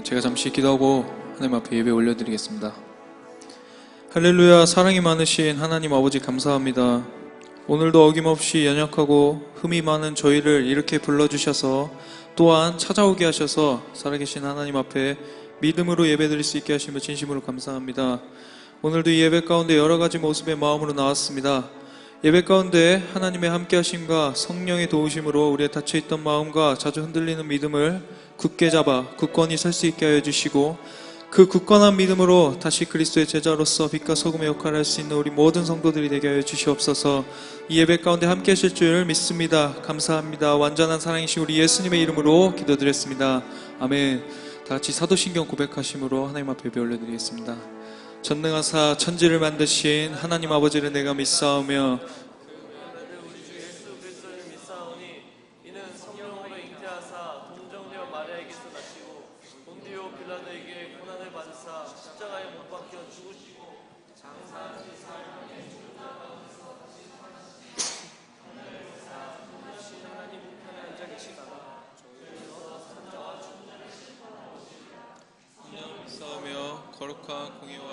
제가 잠시 기도하고 하나님 앞에 예배 올려드리겠습니다. 할렐루야. 사랑이 많으신 하나님 아버지 감사합니다. 오늘도 어김없이 연약하고 흠이 많은 저희를 이렇게 불러주셔서 또한 찾아오게 하셔서 살아계신 하나님 앞에 믿음으로 예배드릴 수 있게 하심을 진심으로 감사합니다. 오늘도 이 예배 가운데 여러가지 모습의 마음으로 나왔습니다. 예배 가운데 하나님의 함께 하심과 성령의 도우심으로 우리의 닫혀있던 마음과 자주 흔들리는 믿음을 굳게 잡아 굳건히 설 수 있게 하여 주시고, 그 굳건한 믿음으로 다시 그리스도의 제자로서 빛과 소금의 역할을 할 수 있는 우리 모든 성도들이 되게 하여 주시옵소서. 이 예배 가운데 함께 하실 줄 믿습니다. 감사합니다. 완전한 사랑이신 우리 예수님의 이름으로 기도드렸습니다. 아멘. 다같이 사도신경 고백하심으로 하나님 앞에 예배 올려드리겠습니다. 전능하사 천지를 만드신 하나님 아버지를 내가 믿사오며 우리 주 예수 그리스도를 믿사오니 이는 성령으로 잉태하사 동정녀 마리아에게서 나시고 본디오 빌라도에게 고난을 받으사 십자가에 못 박혀 죽으시고 장사하신 삶의 죽은 자 가운데서 다시 살아나사 하나님 하나님 우편에 앉아 계시다가 저희로서 산자와 죽음을 성령 믿사오며 거룩한 공의와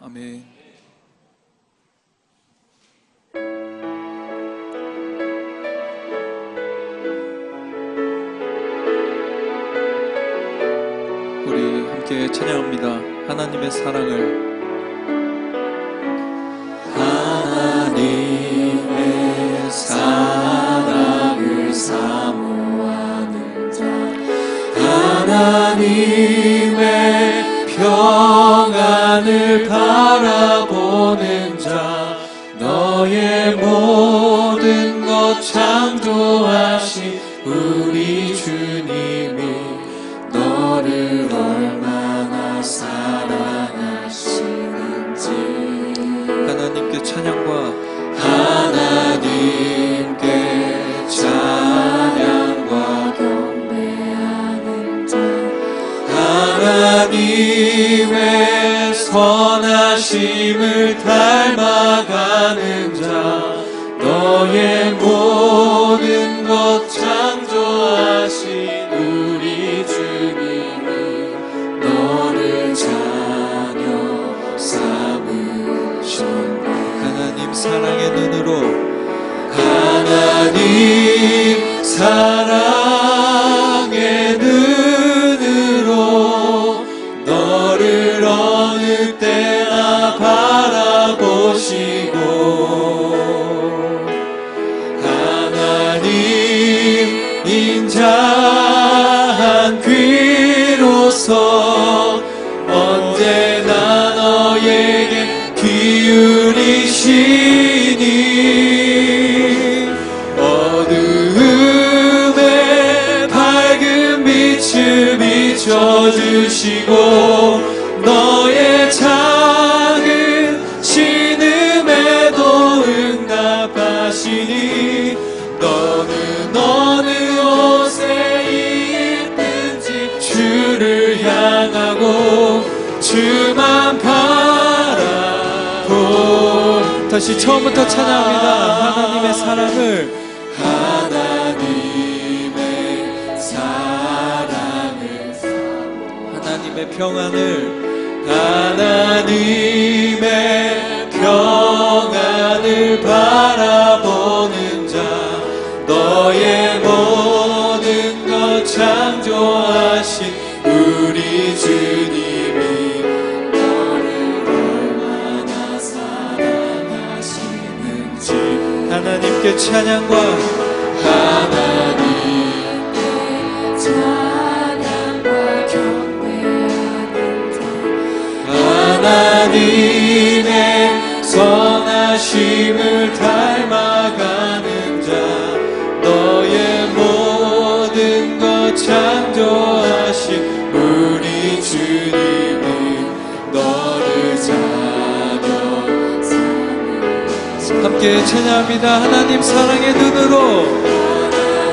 아멘. 우리 함께 찬양합니다. 하나님의 사랑을. 하나님의 사랑을 사모하는 자, 하나님의 평안을 바라보는 자, 너의 모든 것 창조하신 우리 주님이 너를 얼마나 사랑하시는지 하나님께 찬양과 하나님께 찬양과 경배하는 자, 하나님의 선하심을 닮아가는 자, 너의 모든 것 창조하신 우리 주님이 너를 자녀 삼으셨네. 하나님 사랑의 눈으로, 하나님 사랑의 눈으로 너를 어느 때나 바라보시고, 하나님 인자한 귀로서 언제나 너에게 기울이시니 어두움에 밝은 빛을 비춰주시고, 너의 작은 신음에도 응답하시니 너는 어느 옷에 있든지 주를 향하고 주만 바라보. 다시 처음부터 찬양합니다. 하나님의 사랑을. 하나님의 사랑을 하나님의 평안을. 하나님의 평안을 바라보는 자, 너의 모든 것 창조하신 우리 주님이 너를 얼마나 사랑하시는지 하나님께 찬양과 하나님께 찬양과 경배하는 자, 하나님의 선하심을 닮아가는 자, 너의 모든 것 창조하신 우리 주님이 너를 자녀 삼으셨네. 함께 찬양합니다. 하나님 사랑의 눈으로.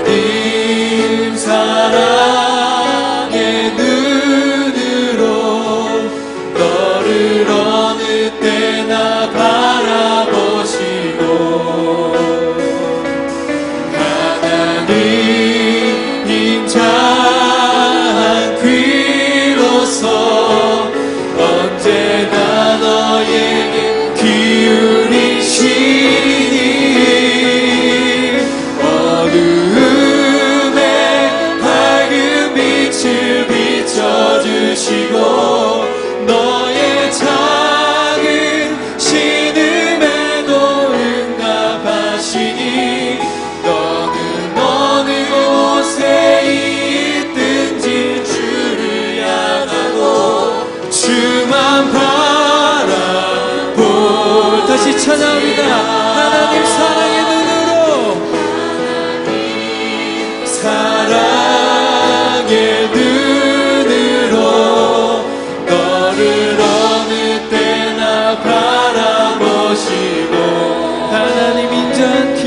하나님 사랑의 눈으로 너를 어느 때나 바라보시고,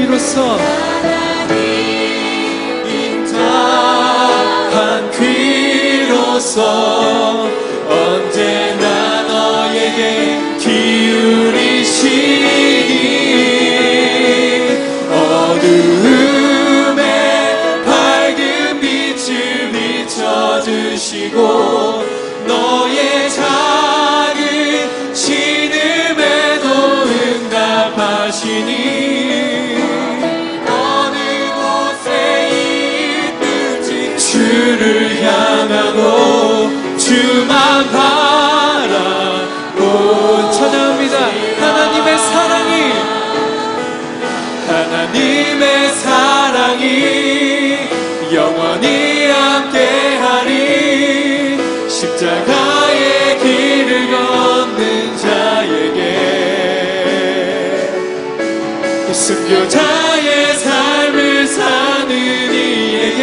귀로서 인자한 귀로서 언제나 너에게 기울이시니 어두움에 밝은 빛을 비춰주시고 너의 작은 신음에도 응답하시니 어느 곳에 있든지 주를 향하고 주만 바라고 찬양합니다. 하나님의 사랑이 영원히 함께하리 십자가의 길을 걷는 자에게 순교자의 삶을 사는 이에게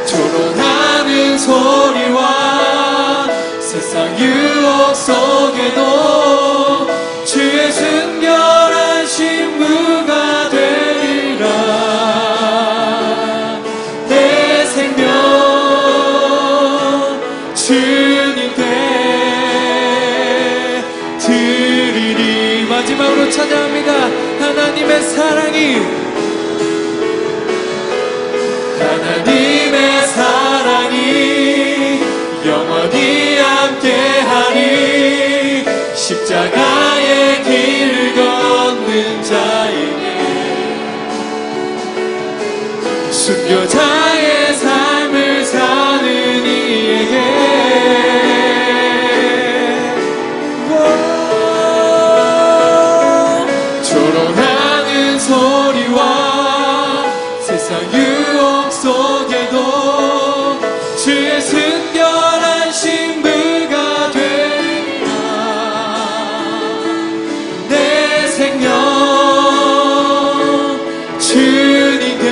조롱하는 소리와 세상 유혹 속에도 주의 순결한 신부가 되리라 내 생명 주님께 드리리. 마지막으로 찬양합니다. 하나님의 사랑이 영원히 함께하리 십자가의 길을 걷는 자에게 순교자의 삶을 사는 이에게 조롱하는 소리와 세상 유혹 속에도 주의 순결한 신부가 되리라 내 생명 주님께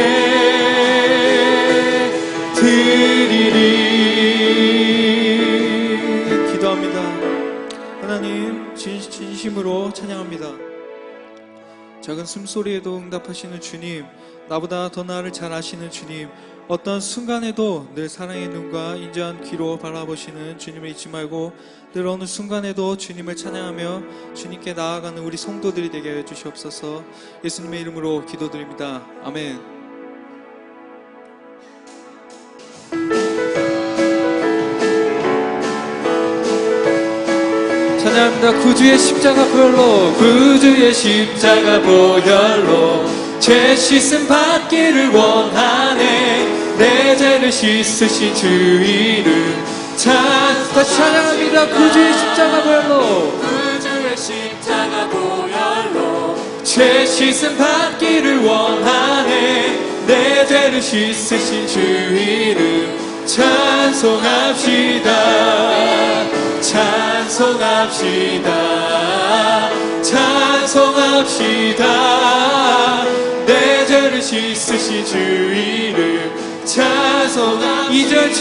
드리리. 기도합니다. 하나님 진심으로 찬양합니다. 작은 숨소리에도 응답하시는 주님, 나보다 더 나를 잘 아시는 주님, 어떤 순간에도 늘 사랑의 눈과 인자한 귀로 바라보시는 주님을 잊지 말고 늘 어느 순간에도 주님을 찬양하며 주님께 나아가는 우리 성도들이 되게 하여 주시옵소서. 예수님의 이름으로 기도드립니다. 아멘. 찬양합니다. 구주의 십자가 보혈로, 구주의 십자가 보혈로 죄 씻음 받기를 원하네. 내 죄를 씻으신 주 이름 다시 찬양합니다. 구주의 십자가 보혈로, 구주의 십자가 보혈로 죄 씻음 받기를 원하네. 내 죄를 씻으신 주 이름 찬송합시다. 찬송합시다. 찬송합시다. 내 죄를 씻으신 주 이름 찬송합시다. 2절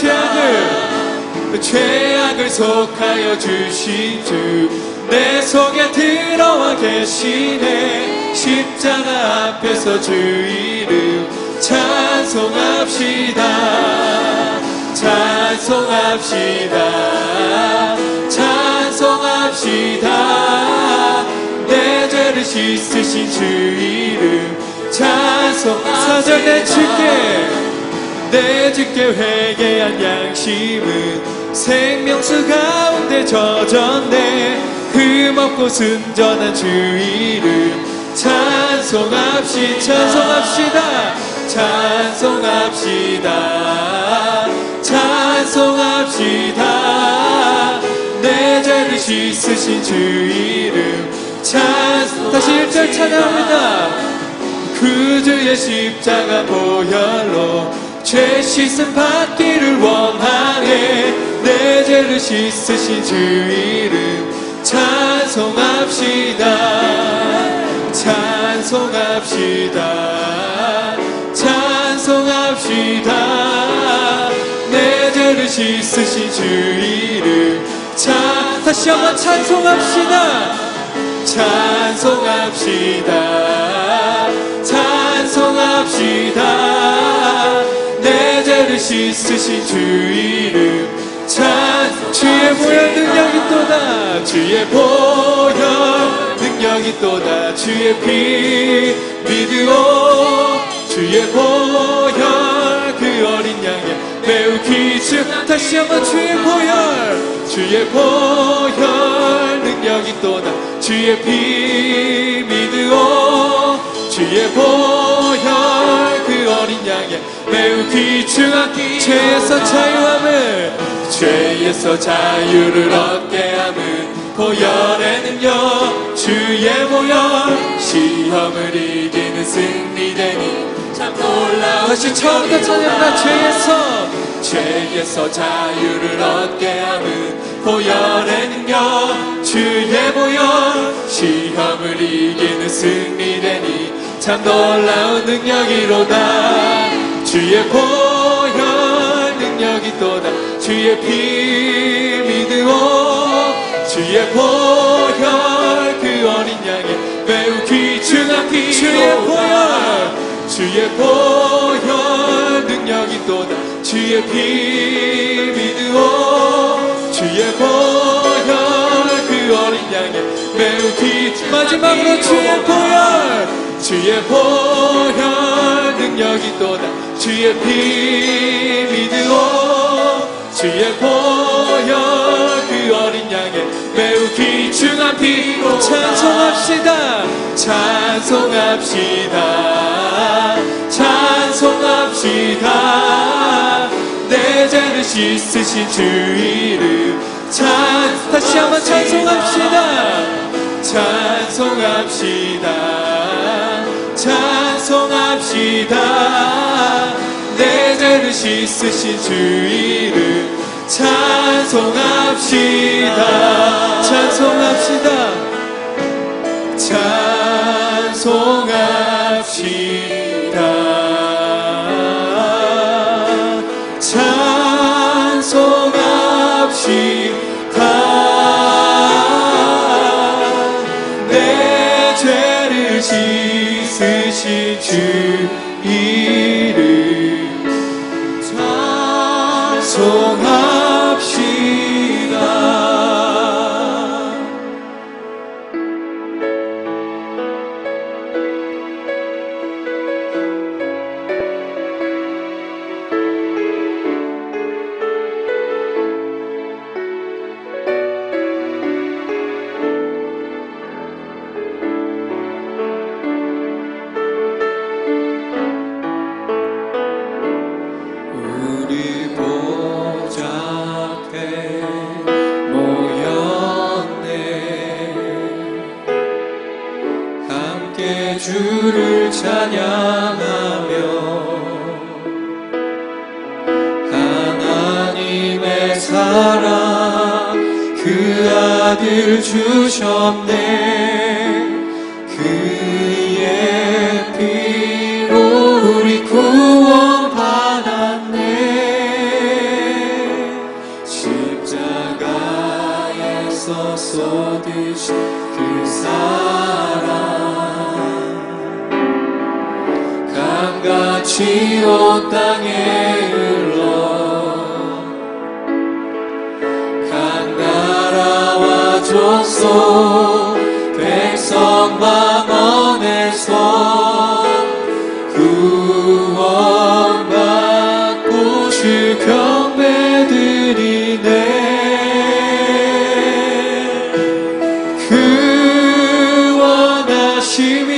죄악을 속하여 주신 주 내 속에 들어와 계시네. 십자가 앞에서 주 이름 찬송합시다. 찬송합시다. 찬송합시다. 내 죄를 씻으신 주 이름 찬송합시다. 4절 내 주께 회개한 양심은 생명수 가운데 젖었네. 흠없고 순전한 주 이름 찬송합시다. 찬송합시다. 찬송합시다. 내 죄를 씻으신 주 이름 찬송. 다시 1절 찬양합니다. 구주의 십자가 보혈로 죄 씻음 받기를 원하네. 내 죄를 씻으신 주 이름 찬송합시다. 찬송합시다. 찬송합시다. 내 죄를 씻으신 주 이름 찬송합시다. 다시 한번 찬송합시다. 찬송합시다. 찬송합시다. 내 죄를 씻으신 주 이름 주의 보혈 능력이 또다. 주의 보혈 능력이 또다. 주의 피 믿으오. 주의 보혈 그 어린 양의 매우 귀중. 다시 한번 주의 보혈 능력이 또다. 주의 피 믿으오. 주의 보혈 그 어린 양의 매우 귀중한 죄에서 자유함을 죄에서 자유를 얻게 함은 보혈의 능력. 주의 보혈 시험을 이기는 승리되니 참 놀라운. 다시 처음부터 찬양합니다. 죄에서 자유를 얻게 함은 보혈의 능력. 주의 보혈 시험을 이기는 승리되니 참 놀라운 능력이로다. 주의 보혈 능력이 또다. 주의 피 믿으오. 주의 보혈 그 어린 양의 매우 귀중한 피. 주의 보혈 능력이 또다. 주의 피 믿으오. 주의 보혈 그 어린 양의 매우 귀중한. 마지막으로 주의 보혈 능력이 또다. 주의 피 믿으오. 주의 보혈 그 어린 양의 매우 귀중한 피로 찬송합시다. 찬송합시다. 찬송합시다. 내 죄를 씻으신 주 이름 다시 한번 찬송합시다. 찬송합시다. 찬송합시다. 내 죄를 씻으신 주 이름 찬송합시다. 찬송합시다. 찬송합시다. 찬송합시다. 내 죄를 씻으신 주 이름 찬송합시다. 주를 찬양하며 하나님의 사랑 그 아들 주셨네. 그의 피로 우리 구원 받았네. 십자가에서 쏟으신 그 사랑 같이 온 땅에 흘러 각 나라와 족속 백성 만원에서 구원받고 주 경배드리네. 그 원하심이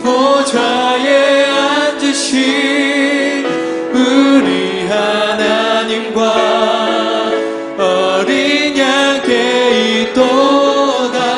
보좌에 우리 하나님과 어린 양께 있도다.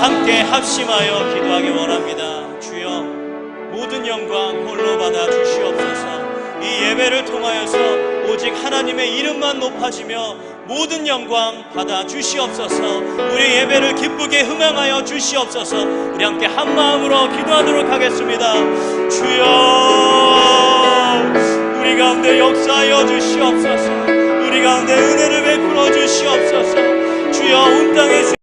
함께 합심하여 기도하기 원합니다. 주여, 모든 영광 홀로 받아 주시옵소서. 이 예배를 통하여서 오직 하나님의 이름만 높아지며 모든 영광 받아 주시옵소서. 우리 예배를 기쁘게 흥황하여 주시옵소서. 우리 함께 한 마음으로 기도하도록 하겠습니다. 주여, 우리 가운데 역사하여 주시옵소서. 우리 가운데 은혜를 베풀어 주시옵소서. 주여, 온 땅에